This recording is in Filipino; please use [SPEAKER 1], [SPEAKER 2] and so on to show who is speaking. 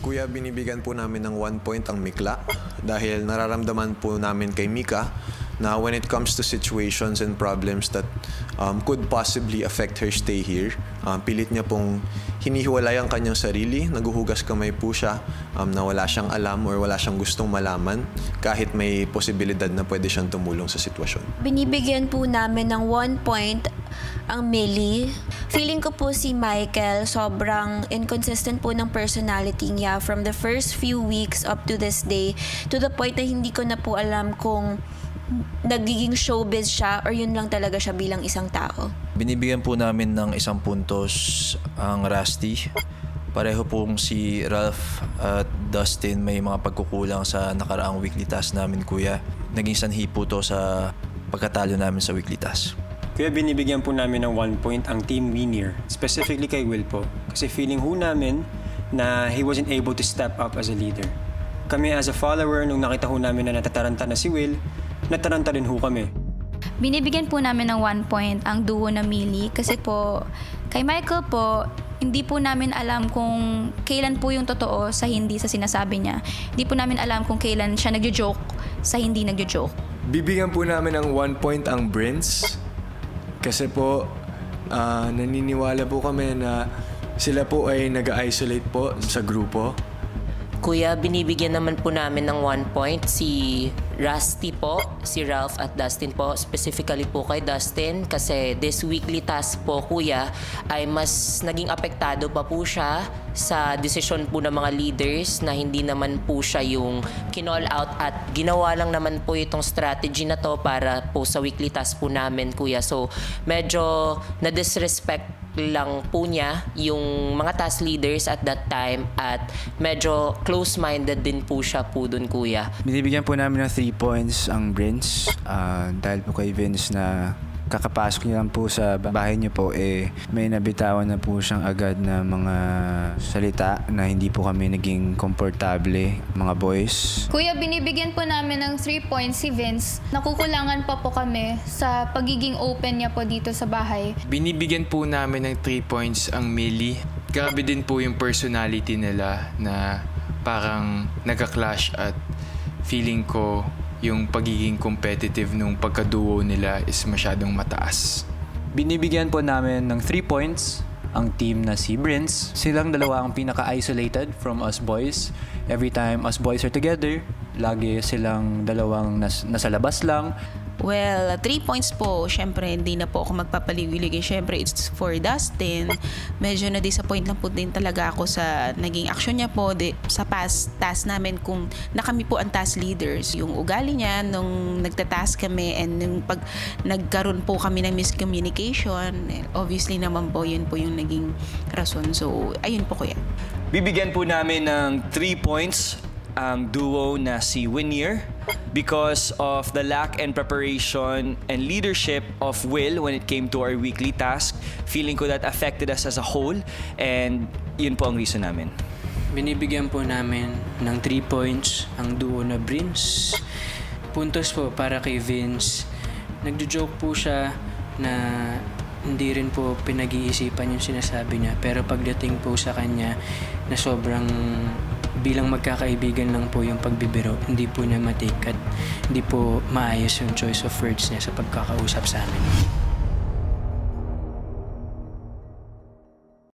[SPEAKER 1] Kuya, binibigyan po namin ng 1 point ang Mikla dahil nararamdaman po namin kay Mika na when it comes to situations and problems that could possibly affect her stay here, pilit niya pong hinihiwalay ang kanyang sarili, naguhugas kamay po siya na wala siyang alam or wala siyang gustong malaman kahit may posibilidad na pwede siyang tumulong sa sitwasyon.
[SPEAKER 2] Binibigyan po namin ng 1 point ang Millie. Feeling ko po si Michael, sobrang inconsistent po ng personality niya from the first few weeks up to this day, to the point na hindi ko na po alam kung nagiging showbiz siya or yun lang talaga siya bilang isang tao.
[SPEAKER 3] Binibigyan po namin ng 1 puntos ang Rusty. Pareho pong si Ralph at Dustin may mga pagkukulang sa nakaraang weekly task namin, kuya. Naging sanhi po to sa pagkatalo namin sa weekly task.
[SPEAKER 4] Kaya binibigyan po namin ng 1 point ang Team Winner, specifically kay Will po. Kasi feeling ho namin na he wasn't able to step up as a leader. Kami as a follower, nung nakita ho namin na natataranta na si Will, nataranta rin ho kami.
[SPEAKER 5] Binibigyan po namin ng 1 point ang duo na Millie kasi po kay Michael po, hindi po namin alam kung kailan po yung totoo sa hindi sa sinasabi niya. Hindi po namin alam kung kailan siya nagjo-joke sa hindi nagjo-joke.
[SPEAKER 6] Bibigyan po namin ng 1 point ang Brins. Kasi po, naniniwala po kami na sila po ay nag-isolate po sa grupo.
[SPEAKER 7] Kuya, binibigyan naman po namin ng 1 point si Rusty po, si Ralph at Dustin po. Specifically po kay Dustin kasi this weekly task po, kuya, ay mas naging apektado pa po siya sa desisyon po ng mga leaders na hindi naman po siya yung kinall out at ginawa lang naman po itong strategy na to para po sa weekly task po namin, kuya. So, medyo na-disrespect lang po niya yung mga task leaders at that time at medyo close-minded din po siya po dun, kuya.
[SPEAKER 8] Binibigyan po namin ng 3 points ang Brins dahil po kay Vince na kakapasok niya lang po sa bahay niyo po may nabitawan na po siyang agad na mga salita na hindi po kami naging komportable mga boys.
[SPEAKER 9] Kuya, binibigyan po namin ng 3 points si Vince. Nakukulangan pa po kami sa pagiging open niya po dito sa bahay.
[SPEAKER 10] Binibigyan po namin ng 3 points ang Millie. Grabe din po yung personality nila na parang nagka-clash at feeling ko yung pagiging competitive nung pagkaduo nila is masyadong mataas.
[SPEAKER 11] Binibigyan po namin ng 3 points ang team na si Brins. Silang dalawa ang pinaka-isolated from us boys. Every time us boys are together, lagi silang dalawang nasa labas lang.
[SPEAKER 12] Well, 3 points po. Siyempre, hindi na po ako magpapaliwilig. Siyempre, it's for Dustin. Medyo na-disappoint lang po din talaga ako sa naging action niya po sa past task namin kung na kami po ang task leaders. Yung ugali niya nung nagtatask kami and nung pag nagkaroon po kami ng miscommunication, obviously naman po yun po yung naging rason. So, ayun po, kuya.
[SPEAKER 13] Bibigyan po namin ng 3 points ang duo na si Winnier because of the lack and preparation and leadership of Will when it came to our weekly task. Feeling ko that affected us as a whole and yun po ang reason namin.
[SPEAKER 14] Binibigyan po namin ng 3 points ang duo na Brins. Puntos po para kay Vince. Nagjo-joke po siya na hindi rin po pinag-iisipan yung sinasabi niya pero pagdating po sa kanya na sobrang bilang magkakaibigan lang po yung pagbibiro, hindi po niya matik at hindi po maayos yung choice of words niya sa pagkakausap sa amin.